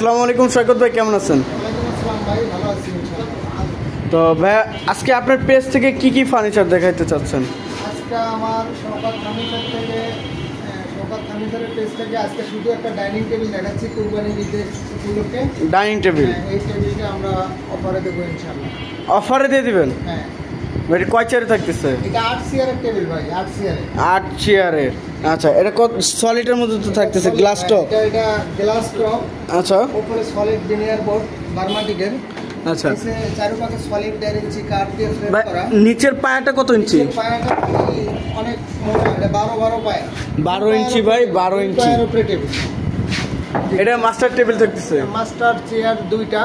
আসসালামু আলাইকুম সৈকত ভাই, কেমন আছেন? তো ভাই আজকে আপনার পেজ থেকে কি কি ফার্নিচার দেখাইতে চাচ্ছেন? আজকে আমার শওকত ফার্নিচারের পেজ থেকে আজকে শুধু একটা ডাইনিং টেবিল দেখাচ্ছি কুরবানির ঈদের উপলক্ষে। ডাইনিং টেবিল, এই টেবিলটা আমরা অফারে দেবো ইনশাআল্লাহ। অফারে দিয়ে দিবেন? হ্যাঁ। এটা কয় চেয়ারে থাকতেছে? এটা 8 চেয়ারের টেবিল ভাই, 8 চেয়ারের। 8 চেয়ারের। আচ্ছা, এটা কত সলিডের মধ্যে তো থাকতেছে? Glass top? এটা গ্লাস টপ। আচ্ছা, উপরে সলিড ভিনিয়ার বোর্ড বার্মাটিকের। আচ্ছা, চারপাশে সলিড 1.5 ইঞ্চি কাঠ দিয়ে ফ্রেম করা। নিচের পায়াটা কত ইঞ্চি? পায়াটা অনেক মোটা, এটা 12 পায়া। 12 ইঞ্চি বাই 12 ইঞ্চি। এটা মাস্টার টেবিল থাকতেছে? মাস্টার চেয়ার দুইটা,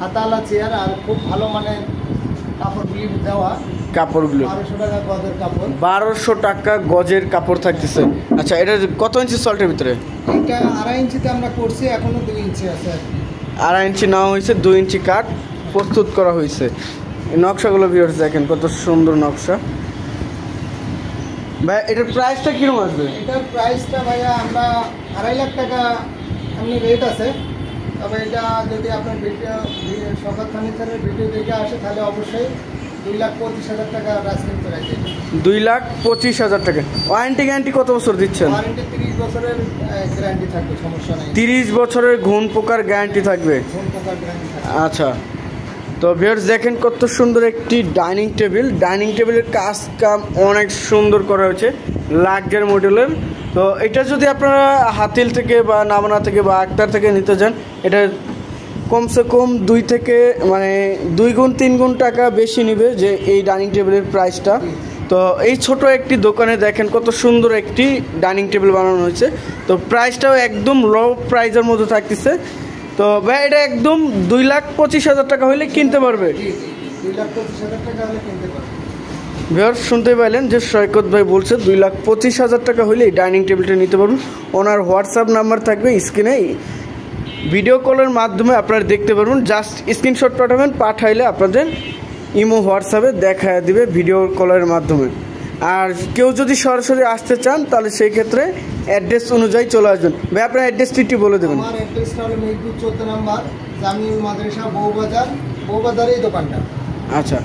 হাতালা চেয়ার, আর খুব ভালো মানের কাপড়গুলি দেওয়া। কাপড়গুলো 1200 টাকা গজের কাপড়। 1200 টাকা গজের কাপড় থাকতেছে। আচ্ছা, এটা কত ইঞ্চি সল্টের ভিতরে? এটা 2.5 ইঞ্চিতে আমরা করছি, এখনো 2 ইঞ্চি আছে। 2.5 ইঞ্চি নেওয়া হয়েছে, 2 ইঞ্চি কাঠ প্রস্তুত করা হয়েছে। এই নকশাগুলো ভিউয়ার্স দেখেন কত সুন্দর নকশা। ভাই এটার প্রাইসটা কিরকম আসবে? এটার প্রাইসটা ভাইয়া আমরা 2.5 লাখ টাকা এমনি রেট আছে। তবে এটা যদি আপনার ভিডিও শওকত ফার্নিচারের ভিডিও দেখে আসে তাহলে অবশ্যই 2,25,000 টাকা রাজকিন করে দেয়। 2,25,000 টাকা। ওয়ারেন্টি গ্যারান্টি কত বছর দিচ্ছেন? ওয়ারেন্টি 30 বছরের গ্যারান্টি থাকবে, সমস্যা নেই। 30 বছরের ঘুণ পোকার গ্যারান্টি থাকবে? ঘুণ পোকার গ্যারান্টি থাকবে। আচ্ছা, তো ভিউয়ার্স দেখেন কত সুন্দর একটি ডাইনিং টেবিল। ডাইনিং টেবিলের কাজ কাম অনেক সুন্দর করা হয়েছে, লাক্সারি মডেলের। তো এটা যদি আপনারা হাতিল থেকে বা নামনা থেকে বা আক্তার থেকে নিতে যান, এটা কমসে কম 2 গুণ 3 গুণ টাকা বেশি নেবে যে এই ডাইনিং টেবিলের প্রাইসটা। তো এই ছোট একটি দোকানে দেখেন কত সুন্দর একটি ডাইনিং টেবিল বানানো হয়েছে। তো প্রাইসটাও একদম লো প্রাইসের মধ্যে থাকতেছে। তো ভাই এটা একদম 2,25,000 টাকা হলে কিনতে পারবে? 2,25,000 টাকা হলে কিনতে পারবে। ভিউয়ার্স শুনতে পাইলেন যে সৈকত ভাই বলছে 2,25,000 টাকা হলে এই ডাইনিং টেবিলটা নিতে পারবেন। ওনার হোয়াটসঅ্যাপ নাম্বার থাকবে স্ক্রিনে, ভিডিও কলের মাধ্যমে আপনারা দেখতে পারবেন। জাস্ট স্ক্রিনশট পাঠাবেন, পাঠাইলে আপনাদের ইমো হোয়াটসঅ্যাপে দেখা দিবে ভিডিও কলের মাধ্যমে। আর কেউ যদি সরাসরি আসতে চান তাহলে সেই ক্ষেত্রে অ্যাড্রেস অনুযায়ী চলে আসবেন। ভাই আপনার অ্যাড্রেসটি একটু বলে দেবেন। আমার অ্যাড্রেসটা হলো মিরপুর 14 নম্বর জামিউল মাদ্রাসা, বউবাজারেই দোকানটা। আচ্ছা।